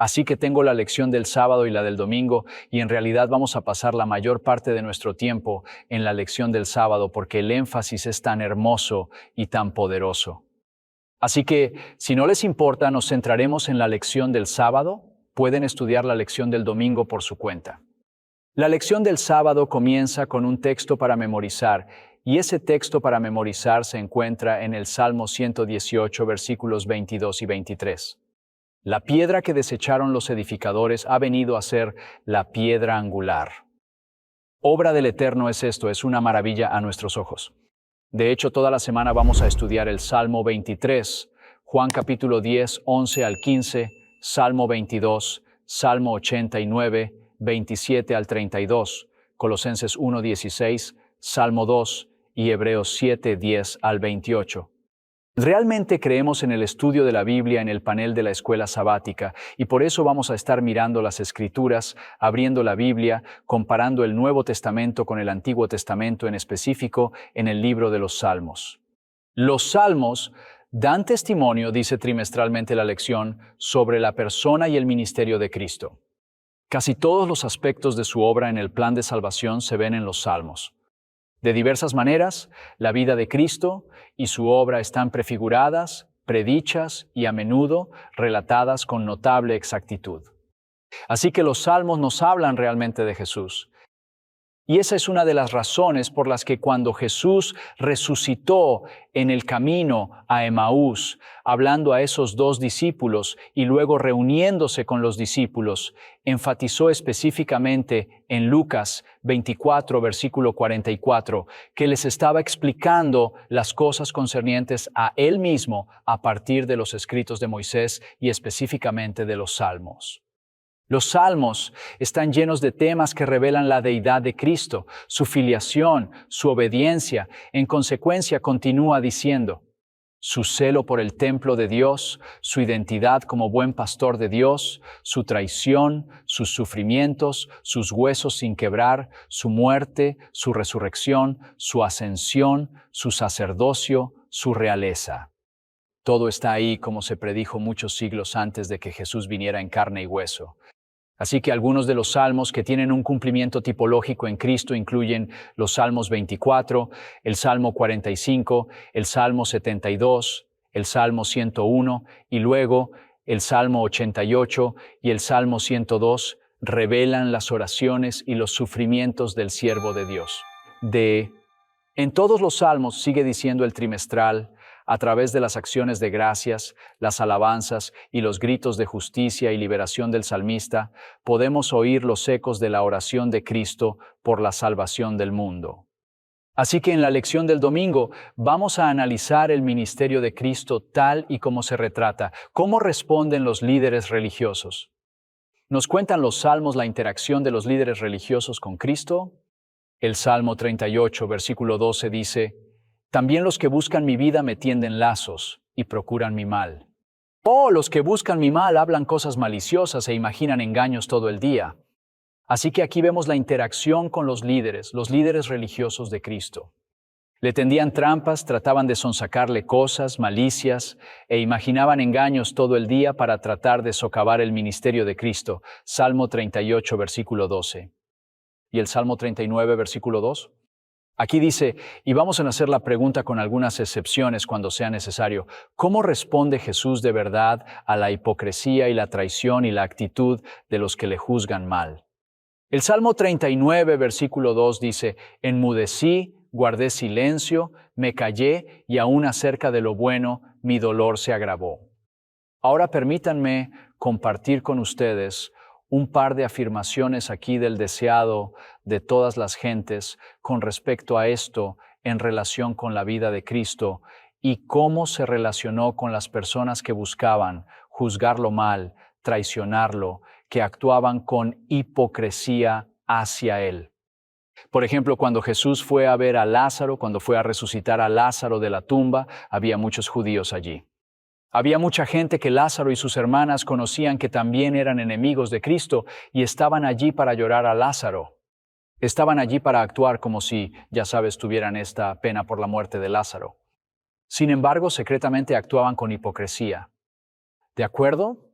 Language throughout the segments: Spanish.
Así que tengo la lección del sábado y la del domingo, y en realidad vamos a pasar la mayor parte de nuestro tiempo en la lección del sábado porque el énfasis es tan hermoso y tan poderoso. Así que, si no les importa, nos centraremos en la lección del sábado. Pueden estudiar la lección del domingo por su cuenta. La lección del sábado comienza con un texto para memorizar, y ese texto para memorizar se encuentra en el Salmo 118, versículos 22 y 23. La piedra que desecharon los edificadores ha venido a ser la piedra angular. Obra del Eterno es esto, es una maravilla a nuestros ojos. De hecho, toda la semana vamos a estudiar el Salmo 23, Juan capítulo 10, 11 al 15, Salmo 22, Salmo 89, 27 al 32, Colosenses 1, 16, Salmo 2 y Hebreos 7, 10 al 28. Realmente creemos en el estudio de la Biblia en el panel de la escuela sabática y por eso vamos a estar mirando las Escrituras, abriendo la Biblia, comparando el Nuevo Testamento con el Antiguo Testamento en específico en el libro de los Salmos. Los Salmos dan testimonio, dice trimestralmente la lección, sobre la persona y el ministerio de Cristo. Casi todos los aspectos de su obra en el plan de salvación se ven en los Salmos. De diversas maneras, la vida de Cristo y su obra están prefiguradas, predichas y a menudo relatadas con notable exactitud. Así que los salmos nos hablan realmente de Jesús. Y esa es una de las razones por las que cuando Jesús resucitó en el camino a Emaús, hablando a esos dos discípulos y luego reuniéndose con los discípulos, enfatizó específicamente en Lucas 24, versículo 44, que les estaba explicando las cosas concernientes a Él mismo a partir de los escritos de Moisés y específicamente de los Salmos. Los salmos están llenos de temas que revelan la deidad de Cristo, su filiación, su obediencia. En consecuencia, continúa diciendo, su celo por el templo de Dios, su identidad como buen pastor de Dios, su traición, sus sufrimientos, sus huesos sin quebrar, su muerte, su resurrección, su ascensión, su sacerdocio, su realeza. Todo está ahí como se predijo muchos siglos antes de que Jesús viniera en carne y hueso. Así que algunos de los salmos que tienen un cumplimiento tipológico en Cristo incluyen los Salmos 24, el Salmo 45, el Salmo 72, el Salmo 101 y luego el Salmo 88 y el Salmo 102 revelan las oraciones y los sufrimientos del siervo de Dios. En todos los salmos sigue diciendo el trimestral, a través de las acciones de gracias, las alabanzas y los gritos de justicia y liberación del salmista, podemos oír los ecos de la oración de Cristo por la salvación del mundo. Así que en la lección del domingo vamos a analizar el ministerio de Cristo tal y como se retrata, cómo responden los líderes religiosos. ¿Nos cuentan los salmos la interacción de los líderes religiosos con Cristo? El Salmo 38, versículo 12 dice, también los que buscan mi vida me tienden lazos y procuran mi mal. Los que buscan mi mal hablan cosas maliciosas e imaginan engaños todo el día. Así que aquí vemos la interacción con los líderes religiosos de Cristo. Le tendían trampas, trataban de sonsacarle cosas, malicias, e imaginaban engaños todo el día para tratar de socavar el ministerio de Cristo. Salmo 38, versículo 12. ¿Y el Salmo 39, versículo 2? Aquí dice, y vamos a hacer la pregunta con algunas excepciones cuando sea necesario, ¿cómo responde Jesús de verdad a la hipocresía y la traición y la actitud de los que le juzgan mal? El Salmo 39, versículo 2 dice, enmudecí, guardé silencio, me callé y aún acerca de lo bueno mi dolor se agravó. Ahora permítanme compartir con ustedes un par de afirmaciones aquí del deseado de todas las gentes con respecto a esto en relación con la vida de Cristo y cómo se relacionó con las personas que buscaban juzgarlo mal, traicionarlo, que actuaban con hipocresía hacia él. Por ejemplo, cuando Jesús fue a ver a Lázaro, cuando fue a resucitar a Lázaro de la tumba, había muchos judíos allí. Había mucha gente que Lázaro y sus hermanas conocían que también eran enemigos de Cristo y estaban allí para llorar a Lázaro. Estaban allí para actuar como si, ya sabes, tuvieran esta pena por la muerte de Lázaro. Sin embargo, secretamente actuaban con hipocresía. ¿De acuerdo?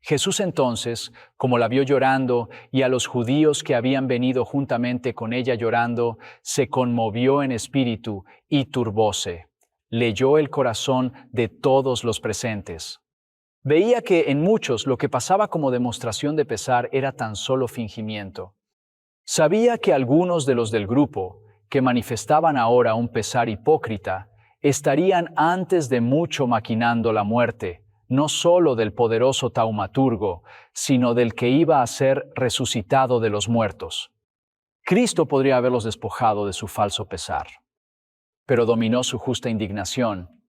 Jesús entonces, como la vio llorando y a los judíos que habían venido juntamente con ella llorando, se conmovió en espíritu y turbóse. Leyó el corazón de todos los presentes. Veía que en muchos lo que pasaba como demostración de pesar era tan solo fingimiento. Sabía que algunos de los del grupo, que manifestaban ahora un pesar hipócrita, estarían antes de mucho maquinando la muerte, no solo del poderoso taumaturgo, sino del que iba a ser resucitado de los muertos. Cristo podría haberlos despojado de su falso pesar, pero dominó su justa indignación.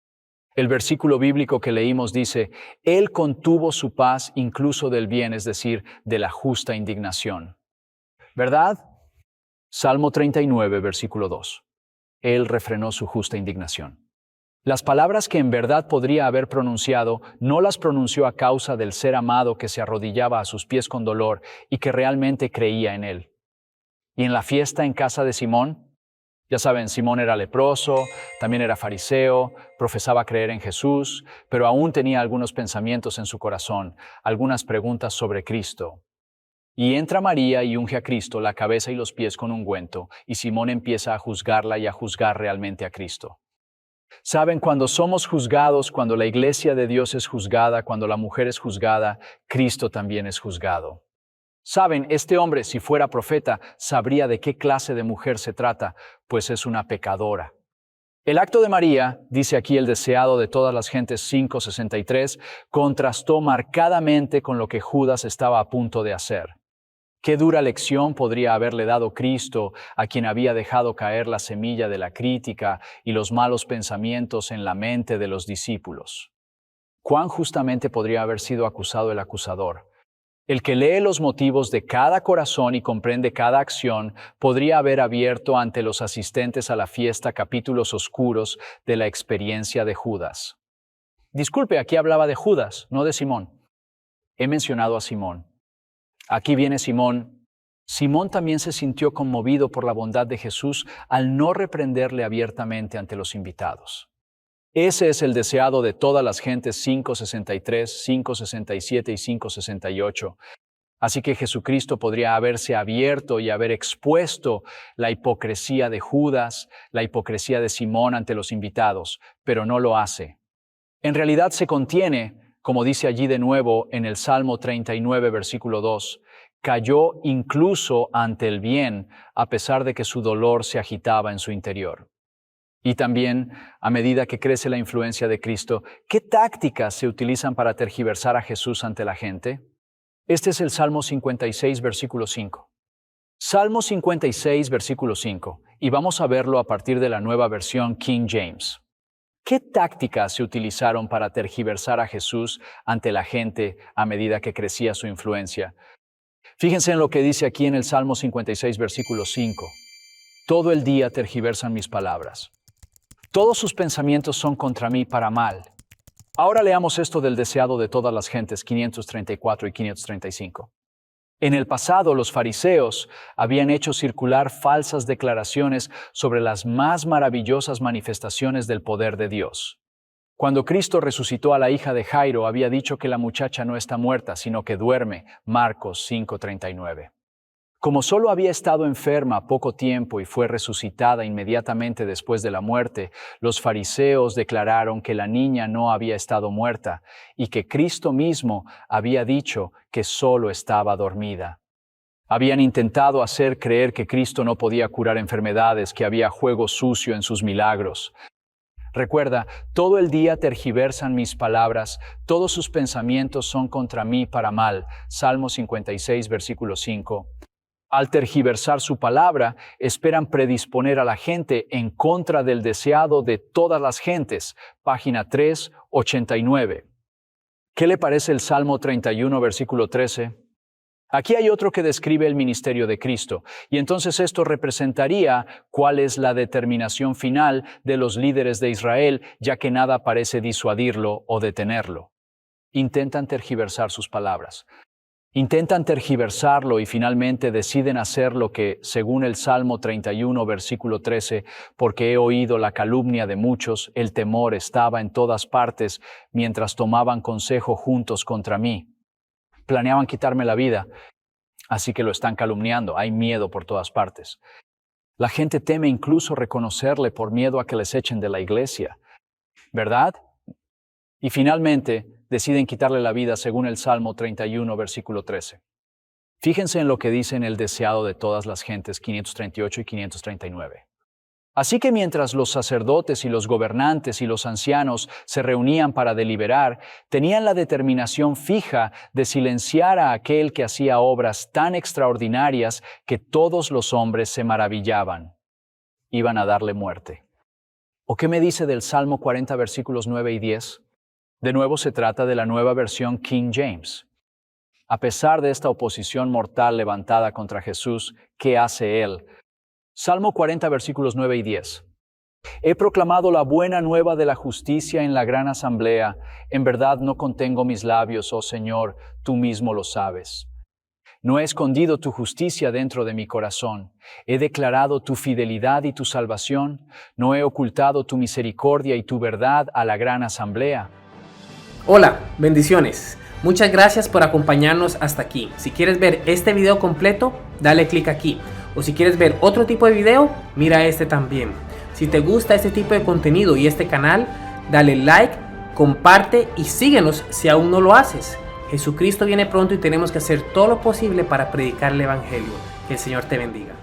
El versículo bíblico que leímos dice, Él contuvo su paz incluso del bien, es decir, de la justa indignación. ¿Verdad? Salmo 39, versículo 2. Él refrenó su justa indignación. Las palabras que en verdad podría haber pronunciado, no las pronunció a causa del ser amado que se arrodillaba a sus pies con dolor y que realmente creía en él. Y en la fiesta en casa de Simón, ya saben, Simón era leproso, también era fariseo, profesaba creer en Jesús, pero aún tenía algunos pensamientos en su corazón, algunas preguntas sobre Cristo. Y entra María y unge a Cristo la cabeza y los pies con ungüento, y Simón empieza a juzgarla y a juzgar realmente a Cristo. Saben, cuando somos juzgados, cuando la iglesia de Dios es juzgada, cuando la mujer es juzgada, Cristo también es juzgado. Saben, este hombre, si fuera profeta, sabría de qué clase de mujer se trata, pues es una pecadora. El acto de María, dice aquí el deseado de todas las gentes 5:63, contrastó marcadamente con lo que Judas estaba a punto de hacer. Qué dura lección podría haberle dado Cristo a quien había dejado caer la semilla de la crítica y los malos pensamientos en la mente de los discípulos. ¿Cuán justamente podría haber sido acusado el acusador? El que lee los motivos de cada corazón y comprende cada acción podría haber abierto ante los asistentes a la fiesta capítulos oscuros de la experiencia de Judas. Disculpe, aquí hablaba de Judas, no de Simón. He mencionado a Simón. Aquí viene Simón. Simón también se sintió conmovido por la bondad de Jesús al no reprenderle abiertamente ante los invitados. Ese es el deseado de todas las gentes 5:63, 5:67 y 5:68. Así que Jesucristo podría haberse abierto y haber expuesto la hipocresía de Judas, la hipocresía de Simón ante los invitados, pero no lo hace. En realidad se contiene, como dice allí de nuevo en el Salmo 39, versículo 2, cayó incluso ante el bien, a pesar de que su dolor se agitaba en su interior. Y también, a medida que crece la influencia de Cristo, ¿qué tácticas se utilizan para tergiversar a Jesús ante la gente? Este es el Salmo 56, versículo 5. Salmo 56, versículo 5, y vamos a verlo a partir de la nueva versión King James. ¿Qué tácticas se utilizaron para tergiversar a Jesús ante la gente a medida que crecía su influencia? Fíjense en lo que dice aquí en el Salmo 56, versículo 5. Todo el día tergiversan mis palabras. Todos sus pensamientos son contra mí para mal. Ahora leamos esto del deseado de todas las gentes, 534 y 535. En el pasado, los fariseos habían hecho circular falsas declaraciones sobre las más maravillosas manifestaciones del poder de Dios. Cuando Cristo resucitó a la hija de Jairo, había dicho que la muchacha no está muerta, sino que duerme, Marcos 5:39. Como solo había estado enferma poco tiempo y fue resucitada inmediatamente después de la muerte, los fariseos declararon que la niña no había estado muerta y que Cristo mismo había dicho que solo estaba dormida. Habían intentado hacer creer que Cristo no podía curar enfermedades, que había juego sucio en sus milagros. Recuerda, todo el día tergiversan mis palabras, todos sus pensamientos son contra mí para mal. Salmo 56, versículo 5. Al tergiversar su palabra, esperan predisponer a la gente en contra del deseado de todas las gentes. Página 389. ¿Qué le parece el Salmo 31, versículo 13? Aquí hay otro que describe el ministerio de Cristo, y entonces esto representaría cuál es la determinación final de los líderes de Israel, ya que nada parece disuadirlo o detenerlo. Intentan tergiversar sus palabras. Intentan tergiversarlo y finalmente deciden hacer lo que, según el Salmo 31, versículo 13, porque he oído la calumnia de muchos, el temor estaba en todas partes, mientras tomaban consejo juntos contra mí. Planeaban quitarme la vida, así que lo están calumniando. Hay miedo por todas partes. La gente teme incluso reconocerle por miedo a que les echen de la iglesia, ¿verdad? Y finalmente deciden quitarle la vida según el Salmo 31, versículo 13. Fíjense en lo que dicen el deseado de todas las gentes 538 y 539. Así que mientras los sacerdotes y los gobernantes y los ancianos se reunían para deliberar, tenían la determinación fija de silenciar a aquel que hacía obras tan extraordinarias que todos los hombres se maravillaban. Iban a darle muerte. ¿O qué me dice del Salmo 40, versículos 9 y 10? De nuevo se trata de la nueva versión King James. A pesar de esta oposición mortal levantada contra Jesús, ¿qué hace Él? Salmo 40, versículos 9 y 10. He proclamado la buena nueva de la justicia en la gran asamblea. En verdad no contengo mis labios, oh Señor, tú mismo lo sabes. No he escondido tu justicia dentro de mi corazón. He declarado tu fidelidad y tu salvación. No he ocultado tu misericordia y tu verdad a la gran asamblea. Hola, bendiciones. Muchas gracias por acompañarnos hasta aquí. Si quieres ver este video completo, dale clic aquí. O si quieres ver otro tipo de video, mira este también. Si te gusta este tipo de contenido y este canal, dale like, comparte y síguenos si aún no lo haces. Jesucristo viene pronto y tenemos que hacer todo lo posible para predicar el Evangelio. Que el Señor te bendiga.